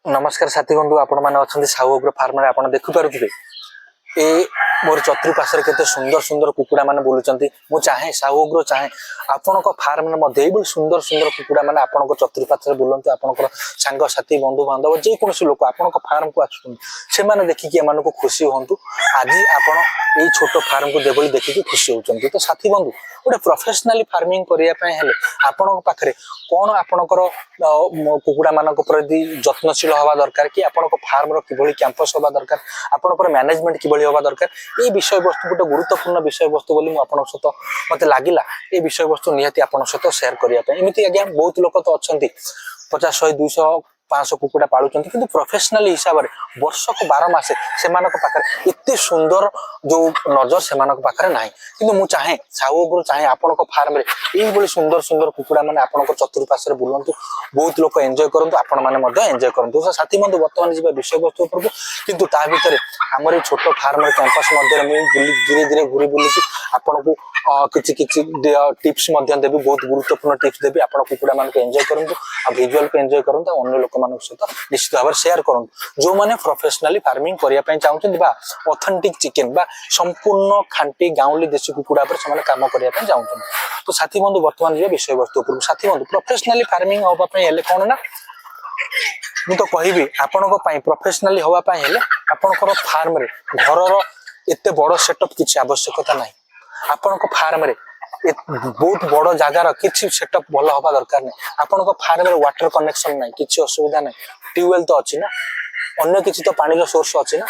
नमस्कार साथी बंधु आपण मैंने अच्छा साहू अग्रो फार्म आप देखिपे ए मोर चतुर्पार्श्व केते सुंदर सुंदर कुकुड़ा माने बुलुचंती मु चाहे साहू अग्रो चाहे आपण फार्म में सुंदर सुंदर कुकुड़ा माने आपण चतुर्पार्श्व बुलंतु आपण सांग साथी बंधु बांधव जेकोसी लोक आपण फार्म को आसुन से माने देखिकी एमान को खुशी होंतु आज आपण यही छोट फार्म को देवली देखिकी खुशी होचंती। तो साथी बंधु गोटे प्रोफेशनली फार्मिंग करिया पय हेले आपण पाखरे कोन आपणकर कुकुड़ा मानक प्रति जत्नशील हवा दरकार कि आपण फार्म रो किभली कैंपस हवा दरकार आपणकर मैनेजमेंट किभली हवा दरकार ये विषय वस्तु गोटे गुरुत्वपूर्ण विषय वस्तु बोली आपन सहित मते लागिला ये विषय वस्तु निहाती आपन सहित शेयर करिया पय। एमिति आज्ञा बहुत लोक तो अछंती 50 100 200 500 कुकुड़ा पालुचंती किंतु प्रोफेशनली हिसाब रे वर्ष को 12 मासे सेमानक पाखरे एते सुंदर जो नजर सेमानक पाखरे नाही किंतु मु चाहे साहू अग्रो चाहे आपनक फार्म रे एई बली सुंदर सुंदर कुकुड़ा माने आपनक चतुर्पार्श्व रे बुलंतु बहुत लोक एन्जॉय करंतु आपण माने मध्ये एन्जॉय करंतु। तो साथी बंधु वर्तमान जीवा विषय वस्तु पर किंतु ता भितरे हमर ए छोटो फार्म रे कैंपस मध्ये मु धीरे धीरे घुरी बुली आपनकु किछि किछि टिप्स मध्ये देबी बहुत गुरुत्वपूर्ण टिप्स देबी आपण कुकुड़ा मान को एन्जॉय करंतु आ विजुअल को एन्जॉय करंतु अन्य लोक मान सहित निश्चित भाव शेयर करंतु जो माने प्रोफेशनली फार्मिंग करिया पय चाहउछन बा ऑथेंटिक चिकन बा संपूर्ण खांटी गाउली देशी कुकुड़ा पर समान काम करिया पय चाहउछन। तो साथी बंधु वर्तमान जे विषय वस्तु पर साथी बंधु प्रोफेशनली फार्मिंग होबा पय हेले कोन ना मु तो कहिबी आपनको पय प्रोफेशनली होबा पय हेले आपनकर फार्म रे घरर एते बड़ सेटअप किछि आवश्यकता नाही आपनको फार्म रे बहुत बड़ जगार किछि सेटअप भल हवा दरकार नहीं आपनको फार्म रे वाटर कनेक्शन नहीं किछि असुविधा नहीं ट्यूबवेल तो अछि ना अन्य किछि तो पानी रो सोर्स अछि ना।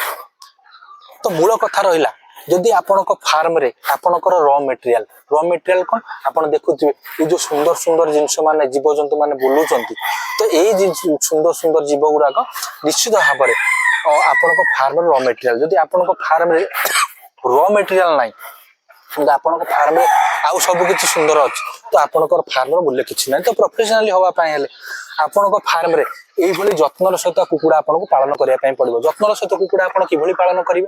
तो मूल कथा रहिला जदि आपनको फार्म रे आपनकर रॉ मटेरियल कोन आपण देखुथिबे ए जो सुंदर सुंदर जिंस माने जीव जंतु माने बुलुचंती तो एई सुंदर सुंदर जीव गुरा को निश्चित भाव रे आपनको फार्म रे रॉ मटेरियल जदि आपनको फार्म रे रॉ मटेरियल नाही तो आपनको फार्म रे आउ सब किछि सुंदर अछि तो आपनकर फार्म रे बुले किछि नाही। तो प्रोफेशनली होवा पय हेले आपनको फार्म रे एई भली जत्नर सहित कुकुड़ा आपनको पालन करिया पय पड़िबो। जत्नर सहित कुकुड़ा आपण किभली पालन करिवे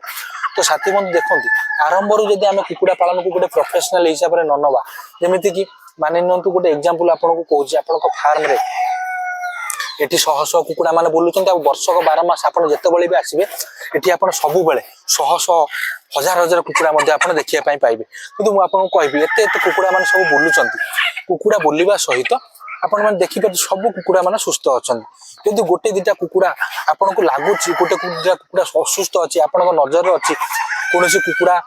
तो साथी बंधु देखंतु आरंभ रु जदि आमे कुकुड़ा पालन को गोटे प्रोफेशनल हिसाब रे ननवा जेमिति कि माने नंतु गोटे एग्जांपल आपनको कहूची आपनको फार्म रे एटी 100 कुकुड़ा माने बोलुचंती आ वर्ष को 12 मास आपण जते बळे भी आसीबे एटी आपण सब बेले 100 हजार हजार कुकुड़ा मध्ये आपण देखिया पय पाइबे किंतु मु आपन कहबी एते एते कुकुड़ा माने सब बुलुचंती कुकुड़ा बोलिबा सहित आपण माने देखि पर सब कुकुड़ा माने सुस्थ अछंती यदि गोटे दिटा कुकुड़ा आपण को लागुची गोटे कुकुड़ा असुस्थ अछि आपण को नजर रे अछि कोनोसी कुकुड़ा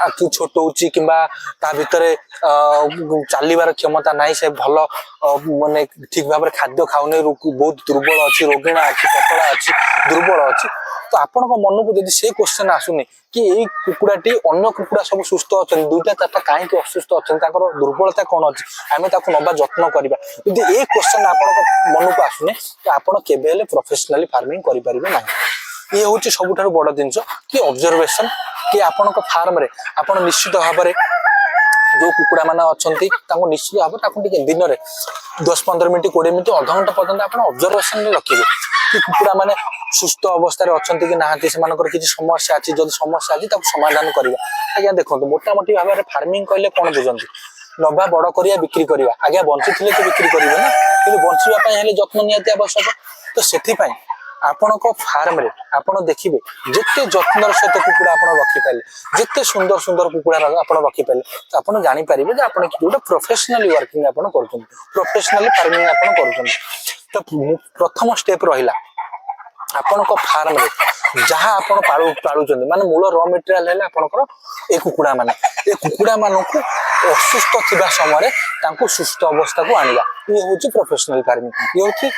कि छोट होची किंबा ता भितरे चालिबार क्षमता नाही से भल माने ठीक भाबरे खाद्य खाउने बहुत दुर्बल अछि रोगिणा अछि पतला अछि दुर्बल अछि तो आपण को मन को यदि से क्वेश्चन आसुनी कि एई कुकुड़ाटी अन्य कुकुड़ा सब सुस्थ अछन दुटा चारटा काहे के असुस्थ अछन ताकर दुर्बलता कोन अछि आमे ताको नबा जत्न करिबा यदि ए क्वेश्चन आपण को मन को आसुनी तो आपण केबे हेले प्रोफेशनली फार्मिंग करि परिबे नाही। ये होची सबुठारु बड़ जिंस कि ऑब्जर्वेशन कि आपण को फार्म रे आपण निश्चित भाव रे जो कुकुड़ा माने अछंती ताको निश्चित भाव ताको दिन रे 10-15 मिनिट 20 मिनिट आधा घंटा पर्यंत आपण ऑब्जर्वेशन रे रखिबे कि कुकुड़ा माने सुस्थ अवस्था रे अछंती कि नाहंती सेमानकर किछि समस्या अछि जदि समस्या अछि ताको समाधान करिबा। आज्ञा देखंतु मोटा मोटी भाव रे फार्मिंग कइले कोन बुझंती नबा बड़ करिया बिक्री करिया आज्ञा बंचिथिले तो बिक्री करिबे ना किंतु बंचिबा पय हेले जत्न नियति आवश्यक। तो सेथि पय आपनको फार्म रे आपण देखिबे जत्ते जत्नर सहित कुकुड़ा आपण रखि पाइले जत्ते सुंदर सुंदर कुकुड़ा आपण रखि पाइले तो आपण जानि परिबे जे आपण कि गोटे प्रोफेशनली वर्किंग आपण करछन प्रोफेशनली फार्मिंग आपण करछन। तो प्रथम स्टेप रहिला आपनको फार्म रे जहां आपण पाळुचंदी माने मूल रॉ मटेरियल हेले आपनकर ए कुकुड़ा मानकु असुस्थ थिबा समय रे तांको सुस्थ अवस्था को आनिबा ये होची प्रोफेशनल फार्मिंग। ये होची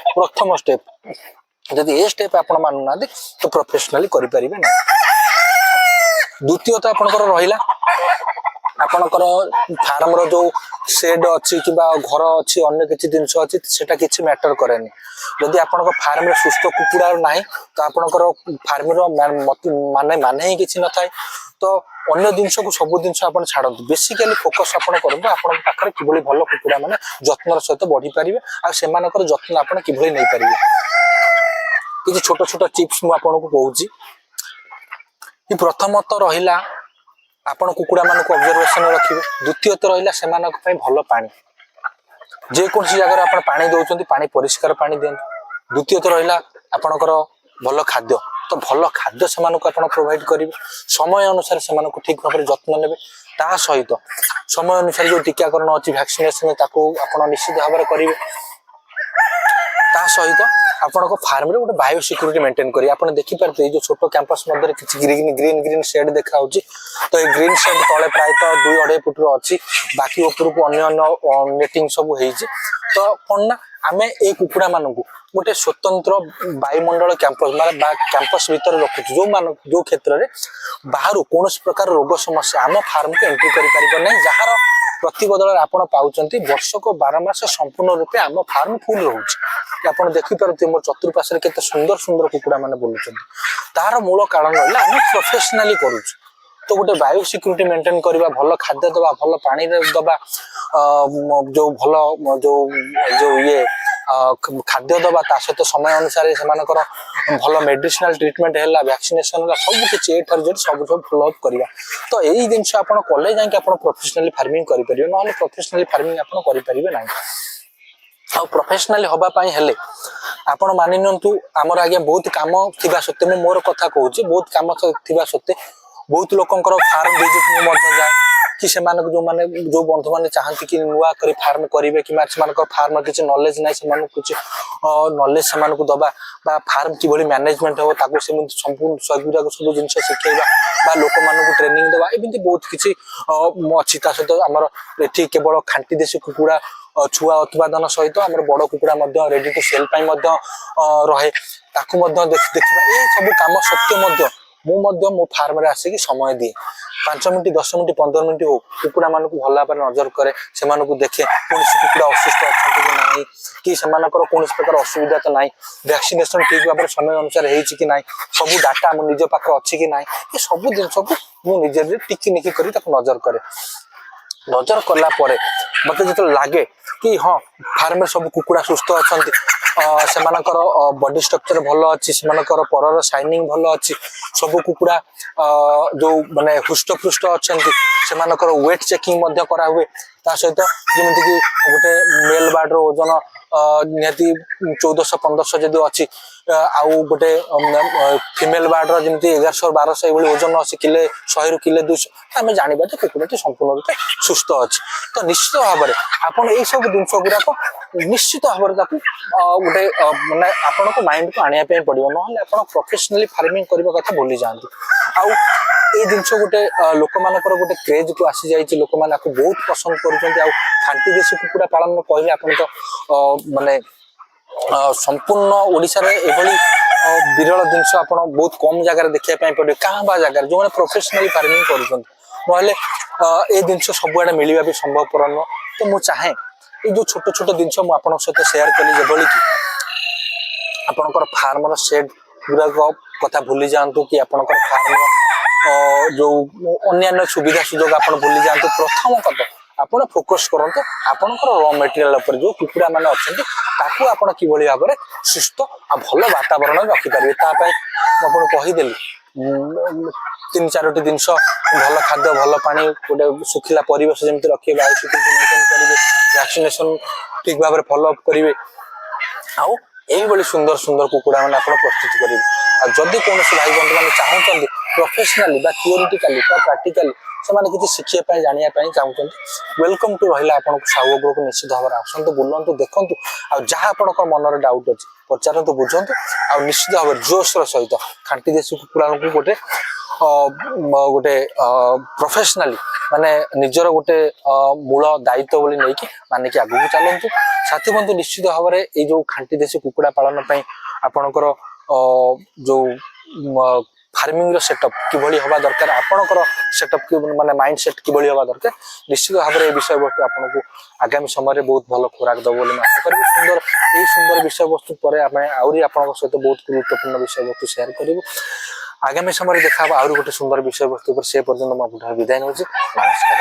प्रथम स्टेप जदि ए स्टेप आपण मानु ना तो प्रोफेशनली करि परिबे ना। द्वितीय तो आपनकर रहिला आपनकर फार्म रो जो शेड अछि किबा घर अछि अन्य किछि जिंस अछि सेटा किछि मैटर करेनी जदि आपनकर फार्म रे सुस्थ कुकुड़ा नाही तो आपनकर फार्म रो माने ही किछि न थाय तो अन्य जिंस को सब जिंस आपण छाडंतु बेसिकली फोकस आपण करबो आपण पाखरे किबोली भलो कुकुड़ा माने जत्नर सहित बढ़ी परिबे आ सेमानकर जत्न आपण किबोली नै परिबे। किछि छोट छोट टिप्स मु आपण को कहूची कि प्रथमत रहिला आपण कुकुड़ा मान को ऑब्जर्वेशन रखिबे द्वितीयत रहिला सेमानक पय भलो पानी ଯେକୌଣସି ଜାଗାରେ ଆପଣ ପାଣି ଦଉଛନ୍ତି ପାଣି ପରିଷ୍କାର ପାଣି ଦିଅନ୍ତୁ। ଦ୍ୱିତୀୟତଃ ରହିଲା ଆପଣଙ୍କର ଭଲ ଖାଦ୍ୟ। ତ ଭଲ ଖାଦ୍ୟ ସେମାନଙ୍କୁ ଆପଣ ପ୍ରୋଭାଇଡ କରିବେ, ସମୟ ଅନୁସାରେ ସେମାନଙ୍କୁ ଠିକ ଭାବରେ ଯତ୍ନ ନେବେ। ତା ସହିତ ସମୟ ଅନୁସାରେ ଯୋଉ ଟୀକାକରଣ ଅଛି ଭ୍ୟାକ୍ସିନେସନ ତାକୁ ଆପଣ ନିଶ୍ଚିତ ଭାବରେ କରିବେ। ତା ସହିତ ଆପଣଙ୍କ ଫାର୍ମରେ ଗୋଟେ ବାୟୋ ସିକ୍ୟୁରିଟି ମେଣ୍ଟେନ୍ କରିବେ। ଆପଣ ଦେଖିପାରୁଥିବେ ଏଇ ଯୋଉ ଛୋଟ କ୍ୟାମ୍ପସ ମଧ୍ୟରେ କିଛି ଗ୍ରୀନ ସେଡ୍ ଦେଖାଯାଉଛି। ତ ଏଇ ଗ୍ରୀନ ସେଡ୍ ତଳେ ପ୍ରାୟତଃ 2-2.5 ଫୁଟର ଅଛି, ବାକି ଉପରକୁ ଅନ୍ୟ ନେଟିଂ ସବୁ ହେଇଛି। ତ କଣ ନା ଆମେ ଏଇ କୁକୁଡା ମାନଙ୍କୁ ଗୋଟେ ସ୍ୱତନ୍ତ୍ର ବାୟୁମଣ୍ଡଳ କ୍ୟାମ୍ପସ ବା କ୍ୟାମ୍ପସ ଭିତରେ ରଖୁଛୁ, ଯୋଉ କ୍ଷେତ୍ରରେ ବାହାରୁ କୌଣସି ପ୍ରକାର ରୋଗ ସମସ୍ୟା ଆମ ଫାର୍ମକୁ ଏଣ୍ଟ୍ରି କରିପାରିବ ନାହିଁ, ଯାହାର ପ୍ରତିବଦଳରେ ଆପଣ ପାଉଛନ୍ତି ବର୍ଷକ 12 ମାସ ସମ୍ପୂର୍ଣ୍ଣ ରୂପେ ଆମ ଫାର୍ମ ଫୁଲ ରହୁଛି। ଆପଣ ଦେଖିପାରୁଥିବେ ମୋର ଚତୁଃପାର୍ଶ୍ୱରେ କେତେ ସୁନ୍ଦର ସୁନ୍ଦର କୁକୁଡା ମାନେ ବୁଲୁଛନ୍ତି। ତାର ମୂଳ କାରଣ ରହିଲା ଆମେ ପ୍ରଫେସନାଲି କରୁଛୁ। ତ ଗୋଟେ ବାୟୋ ସିକ୍ୟୁରିଟି ମେଣ୍ଟେନ୍ କରିବା, ଭଲ ଖାଦ୍ୟ ଦବା, ଭଲ ପାଣି ଦବା, ଯୋଉ ଭଲ ଯୋଉ ଇଏ ଖାଦ୍ୟ ଦବା, ତା ସହିତ ସମୟ ଅନୁସାରେ ସେମାନଙ୍କର ଭଲ ମେଡିସିନାଲ ଟ୍ରିଟମେଣ୍ଟ ହେଲା, ଭ୍ୟାକ୍ସିନେସନ ହେଲା, ସବୁ କିଛି A ଠାରୁ Z ସବୁ ଫଲୋ ଅପ୍ କରିବା। ତ ଏଇ ଜିନିଷ ଆପଣ କଲେ ଯାଇକି ଆପଣ ପ୍ରଫେସନାଲି ଫାର୍ମିଂ କରିପାରିବେ, ନହେଲେ ପ୍ରଫେସନାଲି ଫାର୍ମିଂ ଆପଣ କରିପାରିବେ ନାହିଁ। ଆଉ ପ୍ରଫେସନାଲି ହବା ପାଇଁ ହେଲେ ଆପଣ ମାନି ନିଅନ୍ତୁ ଆମର ଆଜ୍ଞା ବହୁତ କାମ ଥିବା ସତ୍ତ୍ୱେ, ମୁଁ ମୋର କଥା କହୁଛି, ବହୁତ କାମ ଥିବା ସତ୍ତ୍ୱେ ବହୁତ ଲୋକଙ୍କର ଫାର୍ମ ଭିଜିଟ୍ ମୁଁ ମଧ୍ୟ ଯାଏ, କି ସେମାନଙ୍କୁ ଯୋଉ ବନ୍ଧୁ ମାନେ ଚାହାନ୍ତି କି ନୂଆ କରି ଫାର୍ମ କରିବେ କିମ୍ବା ସେମାନଙ୍କର ଫାର୍ମ କିଛି ନଲେଜ ନାହିଁ, ସେମାନଙ୍କୁ କିଛି ନଲେଜ ସେମାନଙ୍କୁ ଦବା ବା ଫାର୍ମ କିଭଳି ମ୍ୟାନେଜମେଣ୍ଟ ହବ ତାକୁ ସେମିତି ସମ୍ପୂର୍ଣ୍ଣ ସବୁ ଜିନିଷ ଶିଖେଇବା ବା ଲୋକମାନଙ୍କୁ ଟ୍ରେନିଂ ଦେବା, ଏମିତି ବହୁତ କିଛି ଅଛି। ତା ସହିତ ଆମର ଏଠି କେବଳ ଖାଣ୍ଟି ଦେଶୀ କୁକୁଡ଼ା ଛୁଆ ଉତ୍ପାଦନ ସହିତ ଆମର ବଡ କୁକୁଡ଼ା ମଧ୍ୟ ରେଡି ଟୁ ସେଲ୍ ପାଇଁ ମଧ୍ୟ ରହେ, ତାକୁ ମଧ୍ୟ ଦେଖିବା। ଏଇ ସବୁ କାମ ସତ୍ତ୍ୱେ ମଧ୍ୟ ମୁଁ ମଧ୍ୟ ମୋ ଫାର୍ମରେ ଆସିକି ସମୟ ଦିଏ। 5 ମିନିଟ୍ 10 ମିନିଟ୍ 15 ମିନିଟ୍ ହଉ କୁକୁଡ଼ା ମାନଙ୍କୁ ଭଲ ଭାବରେ ନଜର କରେ, ସେମାନଙ୍କୁ ଦେଖେ କୌଣସି କୁକୁଡ଼ା ଅସୁସ୍ଥ ଅଛନ୍ତି କି ନାହିଁ, କି ସେମାନଙ୍କର କୌଣସି ପ୍ରକାର ଅସୁବିଧା ତ ନାହିଁ, ଭ୍ୟାକ୍ସିନେସନ ଠିକ ଭାବରେ ସମୟ ଅନୁସାରେ ହେଇଛି କି ନାହିଁ, ସବୁ ଡାଟା ଆମ ନିଜ ପାଖରେ ଅଛି କି ନାହିଁ, ଏ ସବୁ ଜିନିଷକୁ ମୁଁ ନିଜେ ଟିକି ନିକି କରି ତାକୁ ନଜର କରେ। ନଜର କଲା ପରେ ମତେ ଯେତେବେଳେ ଲାଗେ କି ହଁ ଫାର୍ମରେ ସବୁ କୁକୁଡ଼ା ସୁସ୍ଥ ଅଛନ୍ତି, ସେମାନଙ୍କର ବଡି ଷ୍ଟ୍ରକ୍ଚର ଭଲ ଅଛି, ସେମାନଙ୍କର ପରର ସାଇନିଂ ଭଲ ଅଛି, ସବୁ କୁକୁଡ଼ା ଯୋଉ ମାନେ ହୃଷ୍ଟପୃଷ୍ଟ ଅଛନ୍ତି, ସେମାନଙ୍କର ୱେଟ୍ ଚେକିଂ ମଧ୍ୟ କରାହୁଏ। ତା ସହିତ ଯେମିତିକି ଗୋଟେ ମେଲ ବାର୍ଡର ଓଜନ ନିହାତି 1400-1500 ଯଦି ଅଛି, ଆଉ ଗୋଟେ ଫିମେଲ ବାର୍ଡର ଯେମିତି 1100-1200 ଏଇଭଳି ଓଜନ ଅଛି, କିଲେ 100ରୁ କିଲେ 200, ଆମେ ଜାଣିବା ଯେ କୁକୁଡ଼ାଟି ସମ୍ପୂର୍ଣ୍ଣ ରୂପେ ସୁସ୍ଥ ଅଛି। ତ ନିଶ୍ଚିତ ଭାବରେ ଆପଣ ଏଇ ସବୁ ଜିନିଷ ଗୁଡାକ ନିଶ୍ଚିତ ଭାବରେ ତାକୁ ଗୋଟେ ମାନେ ଆପଣଙ୍କ ମାଇଣ୍ଡକୁ ଆଣିବା ପାଇଁ ପଡିବ, ନହେଲେ ଆପଣ ପ୍ରଫେସନାଲି ଫାର୍ମିଂ କରିବା କଥା ଭୁଲି ଯାଆନ୍ତି। ଆଉ ଏଇ ଜିନିଷ ଗୋଟେ ଲୋକମାନଙ୍କର ଗୋଟେ କ୍ରେଜ କୁ ଆସିଯାଇଛି, ଲୋକମାନେ ଆକୁ ବହୁତ ପସନ୍ଦ କରୁଛନ୍ତି। ଆଉ ଖାଣ୍ଟି ଦେଶୀ କୁକୁଡ଼ା ପାଳନ କହିଲେ ଆପଣ ତ ମାନେ ସମ୍ପୂର୍ଣ୍ଣ ଓଡିଶାରେ ଏଭଳି ବିରଳ ଜିନିଷ ଆପଣ ବହୁତ କମ ଜାଗାରେ ଦେଖିବା ପାଇଁ ପଡିବ, କାଁ ବା ଜାଗାରେ ଯୋଉମାନେ ପ୍ରଫେସନାଲି ଫାର୍ମିଂ କରୁଛନ୍ତି, ନହେଲେ ଏ ଜିନିଷ ସବୁଆଡେ ମିଳିବା ବି ସମ୍ଭବପର ନୁହଁ। ତ ମୁଁ ଚାହେଁ ଏଇ ଯୋଉ ଛୋଟ ଛୋଟ ଜିନିଷ ମୁଁ ଆପଣଙ୍କ ସହିତ ସେୟାର କଲି, ଯେଭଳି କି ଆପଣଙ୍କର ଫାର୍ମର ସେଡ୍ ଗୁଡାକ କଥା ଭୁଲି ଯାଆନ୍ତୁ, କି ଆପଣଙ୍କର ଫାର୍ମର ଯୋଉ ଅନ୍ୟାନ୍ୟ ସୁବିଧା ସୁଯୋଗ ଆପଣ ଭୁଲି ଯାଆନ୍ତୁ। ପ୍ରଥମ କଥା ଆପଣ ଫୋକସ କରନ୍ତୁ ଆପଣଙ୍କର ର ମେଟେରିଆଲ ଉପରେ, ଯୋଉ କୁକୁଡ଼ା ମାନେ ଅଛନ୍ତି ତାକୁ ଆପଣ କିଭଳି ଭାବରେ ସୁସ୍ଥ ଆଉ ଭଲ ବାତାବରଣ ରଖିପାରିବେ। ତା ପାଇଁ ମୁଁ ଆପଣଙ୍କୁ କହିଦେଲି 3-4ଟି ଜିନିଷ, ଭଲ ଖାଦ୍ୟ, ଭଲ ପାଣି, ଗୋଟେ ଶୁଖିଲା ପରିବେଶ ଯେମିତି ରଖିବେ, ବାୟୁ ସିକ୍ୟୁରିଟି ମେଣ୍ଟେନ୍ କରିବେ, ଭ୍ୟାକ୍ସିନେସନ ଠିକ ଭାବରେ ଫଲୋ ଅପ୍ କରିବେ, ଆଉ এইভাবে সুন্দর সুন্দর কুকুড়া মানে আপনার প্রস্তুত করবে। আর যদি কৌশি ভাই বন্ধু মানে চাহুমান প্রফেসনালি বা থিওরিটিকালি বা প্রাক্টিকালি ସେମାନେ କିଛି ଶିଖିବା ପାଇଁ ଜାଣିବା ପାଇଁ ଚାହୁଁଛନ୍ତି, ୱେଲକମ୍ ଟୁ ରହିଲା ଆପଣଙ୍କୁ ସାହୁ ଗ୍ରୋକୁ। ନିଶ୍ଚିତ ଭାବରେ ଆସନ୍ତୁ, ବୁଲନ୍ତୁ, ଦେଖନ୍ତୁ, ଆଉ ଯାହା ଆପଣଙ୍କ ମନରେ ଡାଉଟ୍ ଅଛି ପଚାରନ୍ତୁ, ବୁଝନ୍ତୁ, ଆଉ ନିଶ୍ଚିତ ଭାବରେ ଜୋସ୍ର ସହିତ ଖାଣ୍ଟି ଦେଶୀ କୁକୁଡ଼ାଙ୍କୁ ଗୋଟେ ପ୍ରଫେସନାଲି ମାନେ ନିଜର ଗୋଟେ ମୂଳ ଦାୟିତ୍ୱ ବୋଲି ନେଇକି ମାନିକି ଆଗକୁ ଚାଲନ୍ତୁ। ସାଥୀ ବନ୍ଧୁ ନିଶ୍ଚିତ ଭାବରେ ଏଇ ଯୋଉ ଖାଣ୍ଟି ଦେଶୀ କୁକୁଡ଼ା ପାଳନ ପାଇଁ ଆପଣଙ୍କର ଯୋଉ ফার্মিং র সেটঅপ কিভাবে হওয়া দরকার, আপনার সেটঅপ মানে মাইন্ড সেট কিভাবে হওয়া দরকার, নিশ্চিত ভাবে এই বিষয়বস্তু আপনার আগামী সময় বহুত ভালো খোরাক দেব বলে আশা করি। সুন্দর এই সুন্দর বিষয়বস্তু পরে আমি আহরি আপনার সহ বহুত গুরুত্বপূর্ণ বিষয়বস্তু সেয়ার করবু। আগামী সময় দেখা হব আহরি গোটে সুন্দর বিষয়বস্তু, সে পর্যন্ত মু বিদায় নেছি। নমস্কার।